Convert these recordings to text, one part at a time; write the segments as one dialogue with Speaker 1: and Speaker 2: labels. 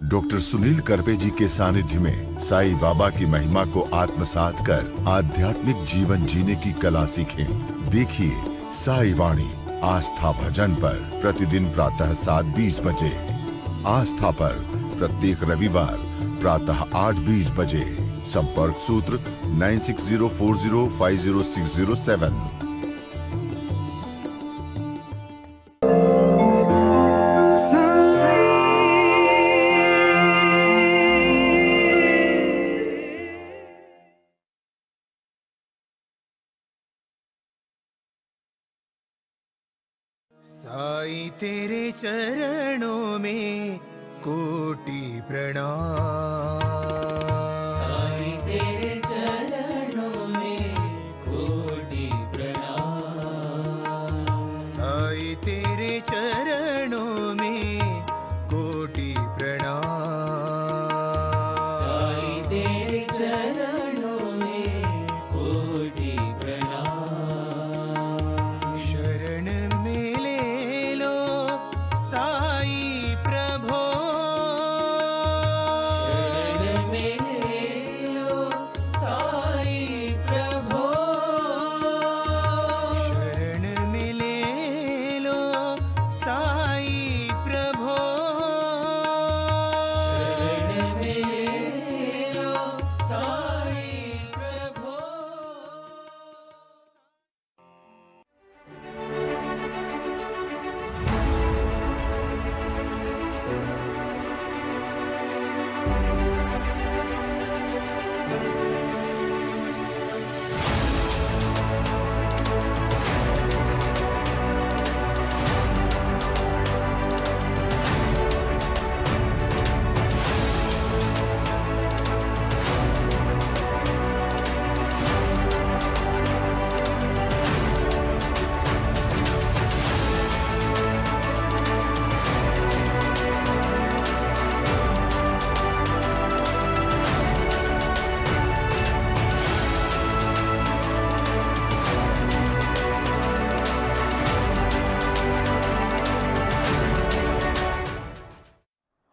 Speaker 1: Doctor Sunil Karpe जी के सानिध्य में साईं बाबा की महिमा को आत्मसात कर आध्यात्मिक जीवन जीने की कला सीखें। देखिए साईं वाणी आस्था भजन पर प्रतिदिन प्रातः 7:20 बजे, आस्था पर प्रत्येक रविवार प्रातः 8:20 बजे। संपर्क सूत्र 9604050607।
Speaker 2: साईं तेरे चरणों में कोटि प्रणाम।
Speaker 3: साईं तेरे चरणों में कोटि प्रणाम।
Speaker 2: साईं तेरे चरणों में कोटि प्रणाम।
Speaker 3: साईं तेरे चरणों में कोटि प्रणाम।
Speaker 2: शरण में ले लो साईं प्रभो।
Speaker 3: शरण में ले लो साईं प्रभो।
Speaker 2: शरण में ले लो साईं प्रभो।
Speaker 3: शरण में ले लो साईं प्रभो।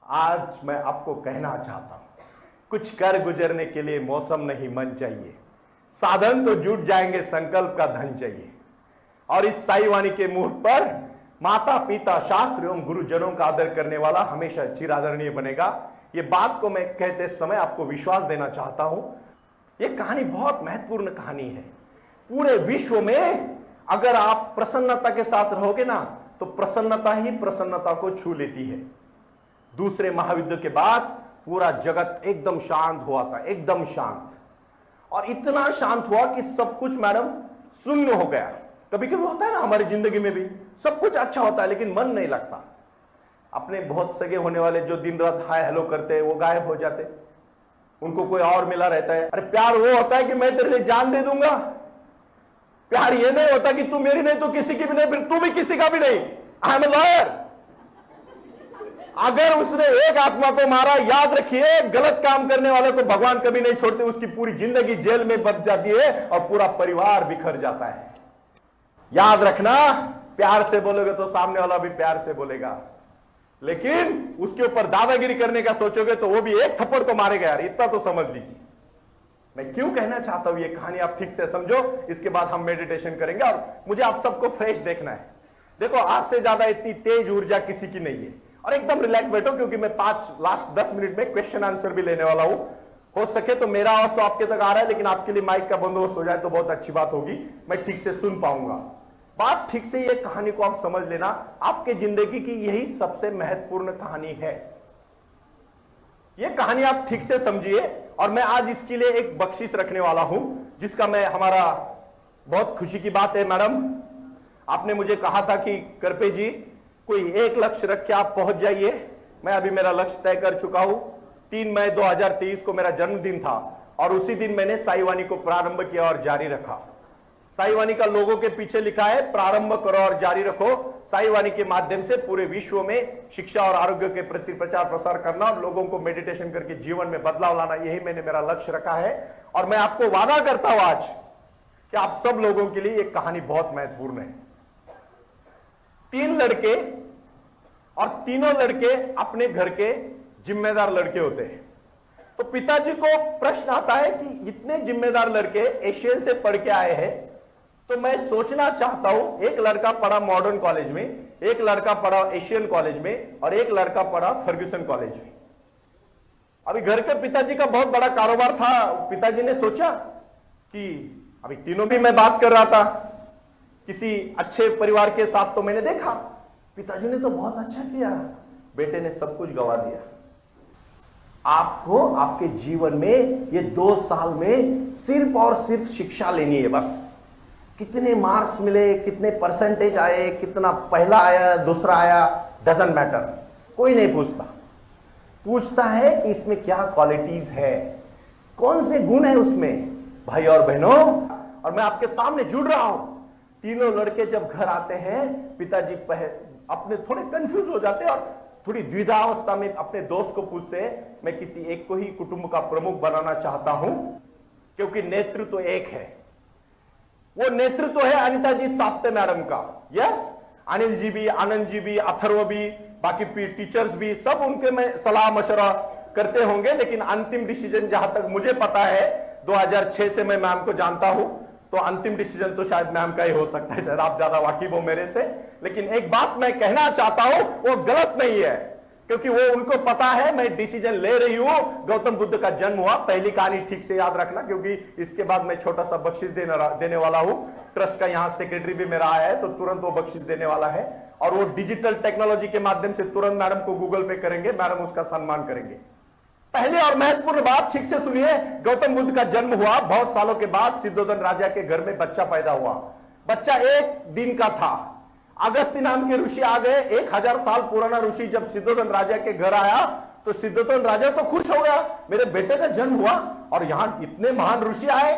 Speaker 4: आज मैं आपको कहना चाहता हूं, कुछ कर गुजरने के लिए मौसम नहीं मन चाहिए, साधन तो जुट जाएंगे, संकल्प का धन चाहिए। और इस साईं वाणी के मुहूर्त पर माता पिता शास्त्र एवं गुरुजनों का आदर करने वाला हमेशा चिरादरणीय बनेगा। ये बात को मैं कहते समय आपको विश्वास देना चाहता हूं। ये कहानी बहुत महत्वपूर्ण कहानी है। पूरे विश्व में अगर आप प्रसन्नता के साथ रहोगे ना, तो प्रसन्नता ही प्रसन्नता को छू लेती है। दूसरे महायुद्ध के बाद पूरा जगत एकदम शांत हुआ था, एकदम शांत। और इतना शांत हुआ कि सब कुछ मैडम शून्य हो गया। कभी कभी होता है ना हमारी जिंदगी में भी, सब कुछ अच्छा होता है लेकिन मन नहीं लगता। अपने बहुत सगे होने वाले जो दिन रात हाय हेलो करते हैं वो गायब हो जाते, उनको कोई और मिला रहता है। अरे प्यार वो होता है कि मैं तेरे लिए जान दे दूंगा। प्यार ये नहीं होता कि तू मेरी नहीं तो किसी की भी नहीं, फिर तू भी किसी का भी नहीं। I am a lawyer. अगर उसने एक आत्मा को मारा, याद रखिए, गलत काम करने वाले को भगवान कभी नहीं छोड़ते। उसकी पूरी जिंदगी जेल में बच जाती है और पूरा परिवार बिखर जाता है। याद रखना, प्यार से बोलोगे तो सामने वाला भी प्यार से बोलेगा, लेकिन उसके ऊपर दादागिरी करने का सोचोगे तो वो भी एक थप्पड़ तो मारेगा यार, इतना तो समझ लीजिए। मैं क्यों कहना चाहता हूं ये कहानी आप ठीक से समझो, इसके बाद हम मेडिटेशन करेंगे। और मुझे आप सबको फ्रेश देखना है। देखो, आपसे ज्यादा इतनी तेज ऊर्जा किसी की नहीं है। और एकदम रिलैक्स बैठो, क्योंकि मैं लास्ट 10 मिनट में क्वेश्चन आंसर भी लेने वाला हूं। हो सके तो मेरा आवाज तो आपके तक आ रहा है, लेकिन आपके लिए माइक का बंदोबस्त हो जाए तो बहुत अच्छी बात होगी, मैं ठीक से सुन पाऊंगा। बात ठीक से, ये कहानी को आप समझ लेना, आपके जिंदगी की यही सबसे महत्वपूर्ण कहानी है। ये कहानी आप ठीक से समझिए। और मैं आज इसके लिए एक बख्शिश रखने वाला हूं, जिसका मैं हमारा बहुत खुशी की बात है। मैडम, आपने मुझे कहा था कि करपे जी कोई एक लक्ष्य रख के आप पहुंच जाइए। मैं अभी मेरा लक्ष्य तय कर चुका हूं। 3 मई 2023 को मेरा जन्मदिन था और उसी दिन मैंने साईं वाणी को प्रारंभ किया और जारी रखा। साईं वाणी का लोगो के पीछे लिखा है, प्रारंभ करो और जारी रखो। साईं वाणी के माध्यम से पूरे विश्व में शिक्षा और आरोग्य के प्रति प्रचार प्रसार करना और लोगों को मेडिटेशन करके जीवन में बदलाव लाना, यही मैंने मेरा लक्ष्य रखा है। और मैं आपको वादा करता हूं आज कि आप सब लोगों के लिए एक कहानी बहुत महत्वपूर्ण है। 3 लड़के और तीनों लड़के अपने घर के जिम्मेदार लड़के होते हैं। तो पिताजी को प्रश्न आता है कि इतने जिम्मेदार लड़के एशियन से पढ़ के आए हैं, तो मैं सोचना चाहता हूं, एक लड़का पढ़ा मॉडर्न कॉलेज में, एक लड़का पढ़ा एशियन कॉलेज में और एक लड़का पढ़ा फर्ग्यूसन कॉलेज में। अभी घर के पिताजी का बहुत बड़ा कारोबार था। पिताजी ने सोचा कि अभी तीनों भी मैं बात कर रहा था किसी अच्छे परिवार के साथ, तो मैंने देखा पिताजी ने तो बहुत अच्छा किया, बेटे ने सब कुछ गवा दिया। आपको आपके जीवन में ये 2 साल में सिर्फ और सिर्फ शिक्षा लेनी है बस। कितने मार्क्स मिले, कितने परसेंटेज आए, कितना पहला आया दूसरा आया, डजंट मैटर, कोई नहीं पूछता। पूछता है कि इसमें क्या क्वालिटीज है, कौन से गुण है उसमें। भाई और बहनों, और मैं आपके सामने जुड़ रहा हूं, तीनों लड़के जब घर आते हैं, पिताजी अपने थोड़े कंफ्यूज हो जाते हैं और थोड़ी द्विधावस्था में अपने दोस्त को पूछते हैं, मैं किसी एक को ही कुटुंब का प्रमुख बनाना चाहता हूं, क्योंकि नेतृत्व एक है। वो नेतृत्व है अनिता जी साप्ते मैडम का। यस, अनिल जी भी, आनंद जी भी, अथर्व भी, बाकी टीचर्स भी, सब उनके में सलाह मशवरा करते होंगे, लेकिन अंतिम डिसीजन जहां तक मुझे पता है 2006 से मैं मैम को जानता हूं, तो अंतिम डिसीजन तो शायद मैम का ही हो सकता है, शायद आप ज्यादा वाकिफ हो मेरे से। लेकिन एक बात मैं कहना चाहता हूं, वो गलत नहीं है, क्योंकि वो उनको पता है मैं डिसीजन ले रही हूं। गौतम बुद्ध का जन्म हुआ, पहली कहानी ठीक से याद रखना, क्योंकि इसके बाद मैं छोटा सा बख्शिश देने वाला हूं। ट्रस्ट का यहां सेक्रेटरी भी मेरा आया है, तो तुरंत वो बख्शिश देने वाला है, और वो डिजिटल टेक्नोलॉजी के माध्यम से तुरंत मैडम को गूगल पे करेंगे, मैडम उसका सम्मान करेंगे। पहले और महत्वपूर्ण बात ठीक से सुनिए, गौतम बुद्ध का जन्म हुआ, बहुत सालों के बाद सिद्धोधन राजा के घर में बच्चा पैदा हुआ। बच्चा 1 दिन का था। अगस्त्य नाम के ऋषि आ गए, 1000 साल पुराना ऋषि जब सिद्धोधन राजा के घर आया, तो सिद्धोधन राजा तो खुश हो गया, मेरे बेटे का जन्म हुआ और यहां इतने महान ऋषि आए।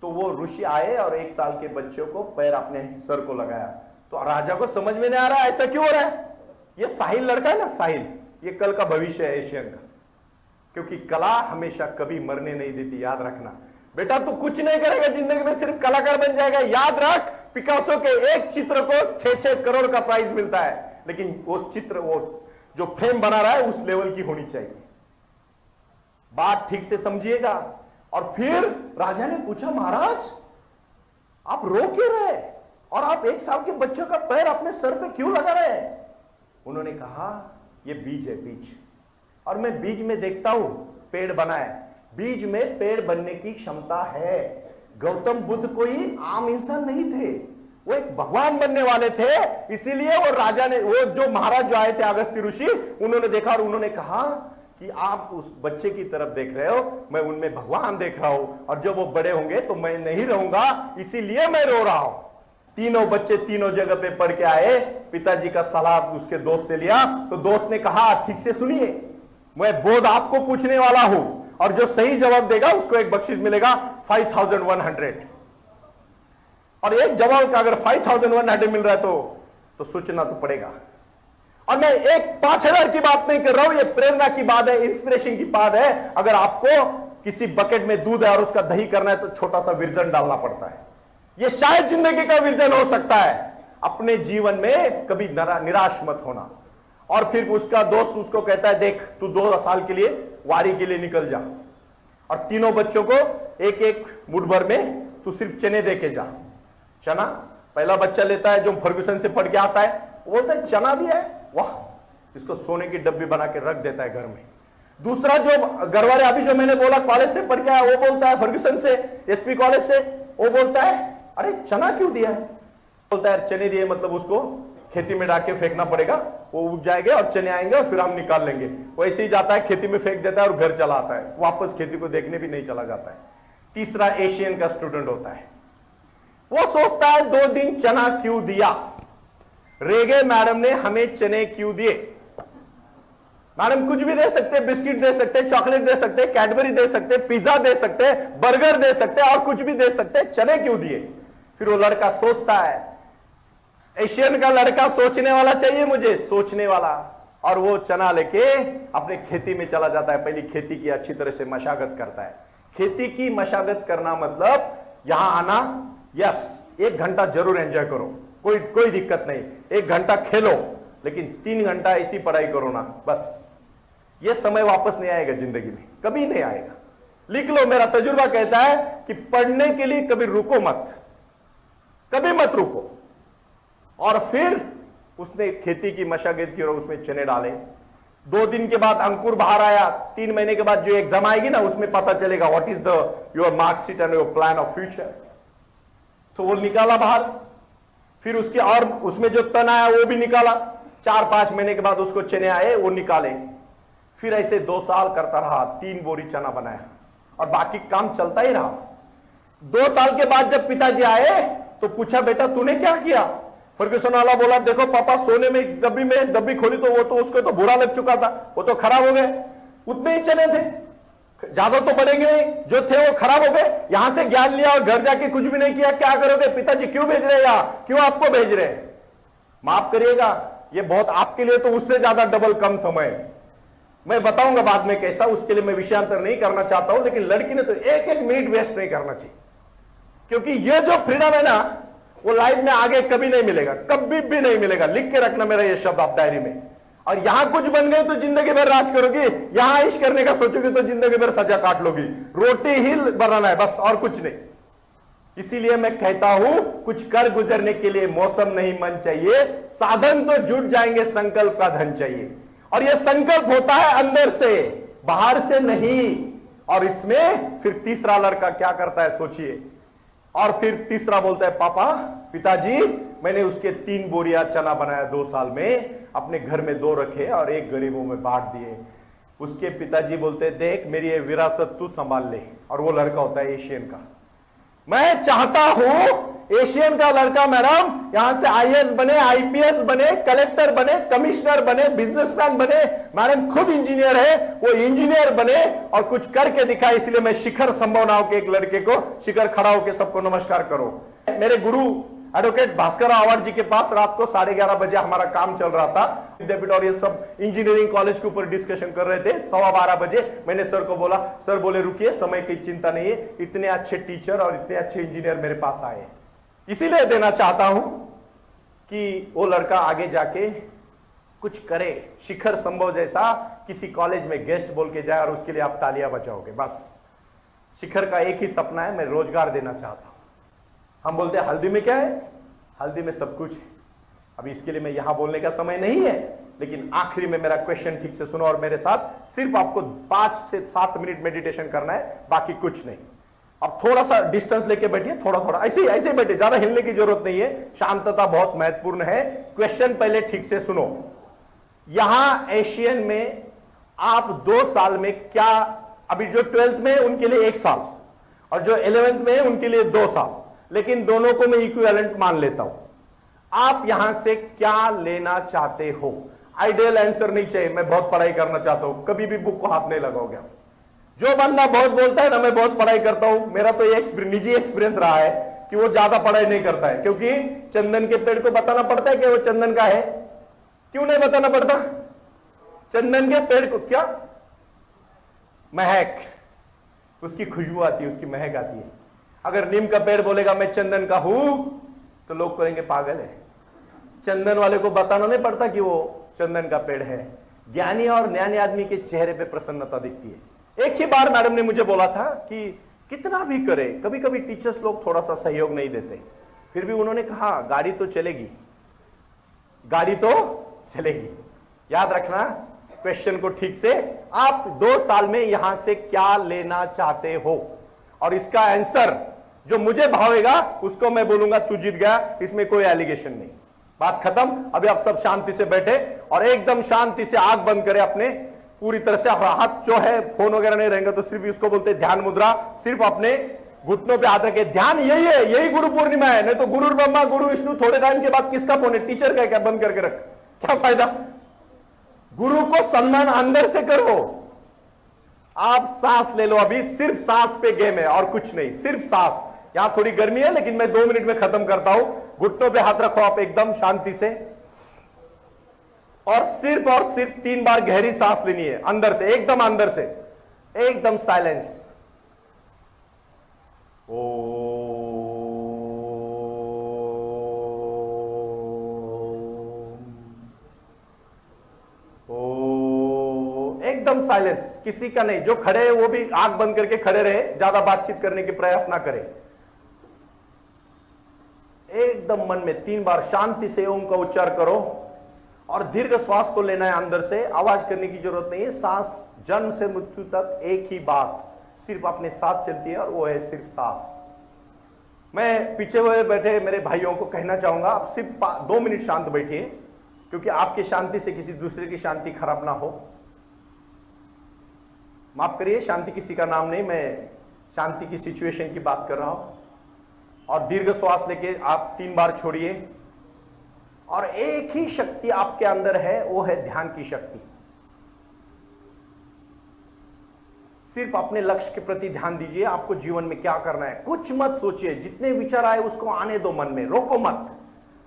Speaker 4: तो वो ऋषि आए और 1 साल के बच्चों को पैर अपने सर को लगाया। तो राजा को समझ में नहीं आ रहा ऐसा क्यों हो रहा है। ये साहिल लड़का है ना, साहिल, ये कल का भविष्य है एशियन का, क्योंकि कला हमेशा कभी मरने नहीं देती, याद रखना। बेटा तू कुछ नहीं करेगा जिंदगी में, सिर्फ कलाकार बन जाएगा, याद रख। पिकासो के एक चित्र को 6-6 करोड़ का प्राइस मिलता है, लेकिन वो चित्र, वो जो फ्रेम बना रहा है उस लेवल की होनी चाहिए। बात ठीक से समझिएगा। और फिर राजा ने पूछा, महाराज आप रो क्यों रहे और आप 1 साल के बच्चों का पैर अपने सर पे क्यों लगा रहे हैं। उन्होंने कहा, ये बीज है, बीज, और मैं बीज में देखता हूं पेड़ बना है, बीज में पेड़ बनने की क्षमता है। गौतम बुद्ध कोई आम इंसान नहीं थे, वो एक भगवान बनने वाले थे। इसीलिए वो राजा ने, वो जो महाराज जो आए थे अगस्त्य ऋषि, उन्होंने देखा और उन्होंने कहा कि आप उस बच्चे की तरफ देख रहे हो, मैं उनमें भगवान देख रहा हूं, और जब वो बड़े होंगे तो मैं नहीं रहूंगा, इसीलिए मैं रो रहा हूं। तीनों बच्चे तीनों जगह पे पढ़ के आए, पिताजी का सलाह उसके दोस्त से लिया, तो दोस्त ने कहा, ठीक से सुनिए, मैं बोध आपको पूछने वाला हूं, और जो सही जवाब देगा उसको एक बख्शिश मिलेगा 5100, और एक जवाब का अगर 5100 मिल रहा है तो सोचना तो पड़ेगा। और मैं एक 5000 की बात नहीं कर रहा हूं, ये प्रेरणा की बात है, इंस्पिरेशन की बात है। अगर आपको किसी बकेट में दूध है और उसका दही करना है, तो छोटा सा विर्जन डालना पड़ता है। यह शायद जिंदगी का विर्जन हो सकता है। अपने जीवन में कभी निराश मत होना। और फिर उसका दोस्त उसको कहता है, देख तू 2 साल के लिए वारी के लिए निकल जा, और तीनों बच्चों को एक एक मुठ भर में तू सिर्फ चने दे के जा। चना पहला बच्चा लेता है, जो फर्ग्यूसन से पढ़ के आता है, वो बोलता है चना दिया है, वाह, इसको सोने की डब्बी बना के रख देता है घर में। दूसरा जो घर वाले, अभी जो मैंने बोला कॉलेज से पढ़ के आया, वो बोलता है फर्ग्यूसन से, एसपी कॉलेज से, वो बोलता है, अरे चना क्यों दिया है। बोलता है चने दिए मतलब उसको खेती में डाल के फेंकना पड़ेगा, वो उग जाएंगे और चने आएंगे और फिर हम निकाल लेंगे। वो ऐसे ही जाता है, खेती में फेंक देता है और घर चला आता है, वापस खेती को देखने भी नहीं चला जाता है। तीसरा एशियन का स्टूडेंट होता है, वो सोचता है 2 दिन चना क्यों दिया, रेगे मैडम ने हमें चने क्यों दिए। मैडम कुछ भी दे सकते, बिस्किट दे सकते, चॉकलेट दे सकते, कैडबरी दे सकते, पिज्जा दे सकते, बर्गर दे सकते, और कुछ भी दे सकते, चने क्यों दिए। फिर वो लड़का सोचता है, एशियन का लड़का सोचने वाला चाहिए मुझे, सोचने वाला, और वो चना लेके अपने खेती में चला जाता है। पहली खेती की अच्छी तरह से मशागत करता है। खेती की मशागत करना मतलब यहां आना, यस 1 घंटा जरूर एंजॉय करो, कोई दिक्कत नहीं, 1 घंटा खेलो, लेकिन 3 घंटा ऐसी पढ़ाई करो ना, बस यह समय वापस नहीं आएगा जिंदगी में, कभी नहीं आएगा। लिख लो, मेरा तजुर्बा कहता है कि पढ़ने के लिए कभी रुको मत, कभी मत रुको। और फिर उसने खेती की मशागत की और उसमें चने डाले। 2 दिन के बाद अंकुर बाहर आया। 3 महीने के बाद जो एग्जाम आएगी ना, उसमें पता चलेगा what is the your marksheet and your plan of future. तो वो निकाला बाहर। फिर उसके और उसमें जो तन आया वो भी निकाला। 4-5 महीने के बाद उसको चने आए, वो निकाले। फिर ऐसे 2 साल करता रहा, 3 बोरी चना बनाया और बाकी काम चलता ही रहा। 2 साल के बाद जब पिताजी आए तो पूछा, बेटा तूने क्या किया? फर्ग्यूसन वाला बोला, देखो पापा, सोने में डब्बी खोली तो वो तो उसको तो बुरा लग चुका था, वो तो खराब हो गए। उतने ही चने थे, ज्यादा तो बढ़ेंगे नहीं, जो थे वो खराब हो गए। यहां से ज्ञान लिया और घर जाके कुछ भी नहीं किया, क्या करोगे? पिताजी क्यों भेज रहे हैं यहां, क्यों आपको भेज रहे हैं? माफ करिएगा, ये बहुत आपके लिए तो उससे ज्यादा डबल कम समय है। मैं बताऊंगा बाद में कैसा, उसके लिए मैं विषयांतर नहीं करना चाहता हूं, लेकिन लड़की ने तो 1-1 मिनट वेस्ट नहीं करना चाहिए, क्योंकि ये जो फ्रीडम है ना, वो लाइफ में आगे कभी नहीं मिलेगा, कभी भी नहीं मिलेगा। लिख के रखना मेरा ये शब्द आप डायरी में। और यहां कुछ बन गए तो जिंदगी भर राज करोगी, यहां इश्क करने का सोचोगे तो जिंदगी भर सजा काट लोगी। रोटी ही बनाना है बस, और कुछ नहीं। इसीलिए मैं कहता हूं, कुछ कर गुजरने के लिए मौसम नहीं मन चाहिए, साधन तो जुट जाएंगे, संकल्प का धन चाहिए। और यह संकल्प होता है अंदर से, बाहर से नहीं। और इसमें फिर तीसरा लड़का क्या करता है सोचिए। और फिर तीसरा बोलता है, पापा, पिताजी, मैंने उसके 3 बोरियां चना बनाया 2 साल में, अपने घर में 2 रखे और 1 गरीबों में बांट दिए। उसके पिताजी बोलते, देख मेरी ये विरासत तू संभाल ले। और वो लड़का होता है एशियन का। मैं चाहता हूं एशियन का लड़का मैडम यहां से आईएएस बने, आईपीएस बने, कलेक्टर बने, कमिश्नर बने, बिजनेसमैन बने। मैडम खुद इंजीनियर है, वो इंजीनियर बने और कुछ करके दिखाए। इसलिए मैं शिखर संभव नाव के एक लड़के को, शिखर खड़ा होकर सबको नमस्कार करो। मेरे गुरु एडवोकेट भास्कर अवार्ड जी के पास रात को 11:30 बजे हमारा काम चल रहा था, विद्यापीठ और ये सब इंजीनियरिंग कॉलेज के ऊपर डिस्कशन कर रहे थे। 12:15 बजे मैंने सर को बोला, सर बोले रुकिए, समय की चिंता नहीं है, इतने अच्छे टीचर और इतने अच्छे इंजीनियर मेरे पास आए। इसीलिए देना चाहता हूं कि वो लड़का आगे जाके कुछ करे, शिखर संभव जैसा किसी कॉलेज में गेस्ट बोल के जाए और उसके लिए आप तालियां बजाओगे। बस शिखर का एक ही सपना है, मैं रोजगार देना चाहता हूं। हम बोलते हैं हल्दी में क्या है? हल्दी में सब कुछ है। अभी इसके लिए मैं यहां बोलने का समय नहीं है, लेकिन आखिरी में मेरा क्वेश्चन ठीक से सुनो और मेरे साथ सिर्फ आपको 5 से 7 मिनट मेडिटेशन करना है, बाकी कुछ नहीं। अब थोड़ा सा डिस्टेंस लेके बैठिए, थोड़ा ऐसे ही बैठिए, ज्यादा हिलने की जरूरत नहीं है। शांतता बहुत महत्वपूर्ण है। क्वेश्चन पहले ठीक से सुनो। यहां एशियन में आप 2 साल में क्या, अभी जो 12th में उनके लिए 1 साल और जो 11th में उनके लिए 2 साल, लेकिन दोनों को मैं इक्विवेलेंट मान लेता हूं। आप यहां से क्या लेना चाहते हो? आइडियल आंसर नहीं चाहिए, मैं बहुत पढ़ाई करना चाहता हूं, कभी भी बुक को हाथ नहीं लगाओगे। जो बंदा बहुत बोलता है ना, मैं बहुत पढ़ाई करता हूं, मेरा तो ये निजी एक्सपीरियंस रहा है कि वो ज्यादा पढ़ाई नहीं करता है, क्योंकि चंदन के पेड़ को बताना पड़ता है कि वो चंदन का है। क्यों नहीं बताना पड़ता? चंदन के पेड़ को क्या महक, उसकी खुशबू आती है, उसकी महक आती है। अगर नीम का पेड़ बोलेगा मैं चंदन का हूं, तो लोग कहेंगे पागल है। चंदन वाले को बताना नहीं पड़ता कि वो चंदन का पेड़ है। ज्ञानी और ज्ञानी आदमी के चेहरे पे प्रसन्नता दिखती है। एक ही बार मैडम ने मुझे बोला था कि कितना भी करे, कभी कभी टीचर्स लोग थोड़ा सा सहयोग नहीं देते, फिर भी उन्होंने कहा गाड़ी तो चलेगी, गाड़ी तो चलेगी। याद रखना क्वेश्चन को ठीक से। आप 2 साल में यहां से क्या लेना चाहते हो? और इसका आंसर जो मुझे भावेगा उसको मैं बोलूंगा तू जीत गया, इसमें कोई एलिगेशन नहीं। बात खत्म। अभी आप सब शांति से बैठे और एकदम शांति से आंख बंद करें अपने पूरी तरह से। हाथ जो है, फोन वगैरह नहीं रहेंगे तो सिर्फ इसको बोलते हैं ध्यान मुद्रा। सिर्फ अपने घुटनों पे हाथ रखे, ध्यान यही है, यही गुरु पूर्णिमा है। नहीं तो गुरु ब्रह्मा गुरु विष्णु, थोड़े टाइम के बाद किसका फोन है? टीचर का। क्या बंद करके रख, क्या फायदा? गुरु को सम्मान अंदर से करो। आप सांस ले लो, अभी सिर्फ सांस पे गेम है और कुछ नहीं, सिर्फ सांस। यहां थोड़ी गर्मी है लेकिन मैं 2 मिनट में खत्म करता हूं। घुटनों पे हाथ रखो आप एकदम शांति से और सिर्फ 3 बार गहरी सांस लेनी है अंदर से, एकदम अंदर से, एकदम साइलेंस। एकदम साइलेंस, किसी का नहीं। जो खड़े हैं वो भी आंख बंद करके खड़े रहे, ज्यादा बातचीत करने के प्रयास ना करें। एकदम मन में 3 बार शांति से ओम का उच्चार करो और दीर्घ श्वास को लेना है अंदर से। आवाज करने की जरूरत नहीं है। सांस जन्म से मृत्यु तक एक ही बात सिर्फ अपने साथ चलती है और वो है सिर्फ सांस। मैं पीछे हुए बैठे मेरे भाइयों को कहना चाहूंगा, आप सिर्फ 2 मिनट शांत बैठिए, क्योंकि आपकी शांति से किसी दूसरे की शांति खराब ना हो। माफ करिए, शांति किसी का नाम नहीं, मैं शांति की सिचुएशन की बात कर रहा हूं। और दीर्घ श्वास लेके आप 3 बार छोड़िए और एक ही शक्ति आपके अंदर है, वो है ध्यान की शक्ति। सिर्फ अपने लक्ष्य के प्रति ध्यान दीजिए। आपको जीवन में क्या करना है, कुछ मत सोचिए। जितने विचार आए उसको आने दो, मन में रोको मत,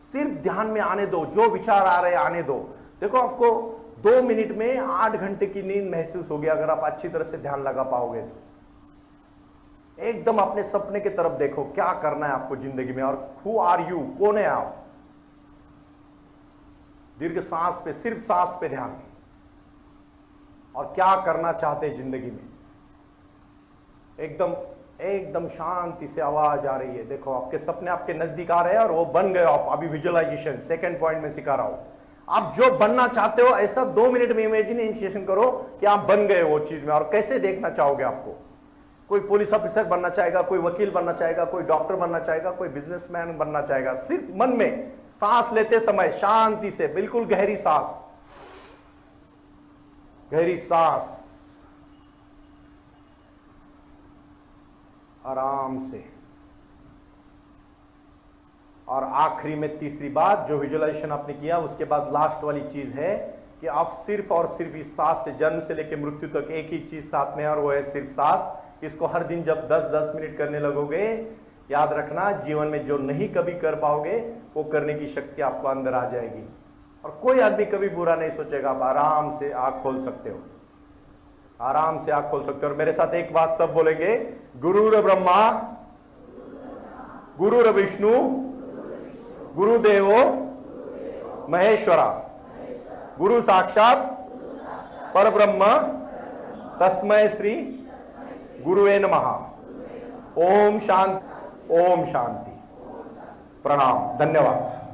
Speaker 4: सिर्फ ध्यान में आने दो। जो विचार आ रहे हैं आने दो। देखो, आपको 2 मिनट में 8 घंटे की नींद महसूस होगी अगर आप अच्छी तरह से ध्यान लगा पाओगे तो। एकदम अपने सपने की तरफ देखो, क्या करना है आपको जिंदगी में और हु आर यू, कौन है आप। दीर्घ सांस पे, सिर्फ सांस पे ध्यान, और क्या करना चाहते हैं जिंदगी में। एकदम शांति से आवाज आ रही है। देखो, आपके सपने आपके नजदीक आ रहे हैं और वो बन गए आप। अभी विजुअलाइजेशन सेकंड पॉइंट में सिखा रहा हूं। आप जो बनना चाहते हो ऐसा 2 मिनट में इमेजिनेशन करो कि आप बन गए वो चीज में। और कैसे देखना चाहोगे आपको? कोई पुलिस ऑफिसर बनना चाहेगा, कोई वकील बनना चाहेगा, कोई डॉक्टर बनना चाहेगा, कोई बिजनेसमैन बनना चाहेगा। सिर्फ मन में सांस लेते समय शांति से, बिल्कुल गहरी सांस, गहरी सांस, आराम से। और आखिरी में तीसरी बात, जो विजुअलाइजेशन आपने किया उसके बाद लास्ट वाली चीज है कि आप सिर्फ और सिर्फ इस सांस से, जन्म से लेकर मृत्यु तक एक ही चीज साथ में है और वो है सिर्फ सांस। इसको हर दिन जब 10-10 मिनट करने लगोगे, याद रखना, जीवन में जो नहीं कभी कर पाओगे वो करने की शक्ति आपको अंदर आ जाएगी। और कोई आदमी कभी बुरा नहीं सोचेगा। आप आराम से आंख खोल सकते हो, आराम से आंख खोल सकते हो। और मेरे साथ एक बात सब बोलेंगे, गुरुर ब्रह्मा गुरुर विष्णु गुरुदेवो महेश्वरा, गुरु साक्षात परब्रह्म तस्मै श्री गुरुवे नमः। ओम शांति, ओम शांति। प्रणाम, धन्यवाद।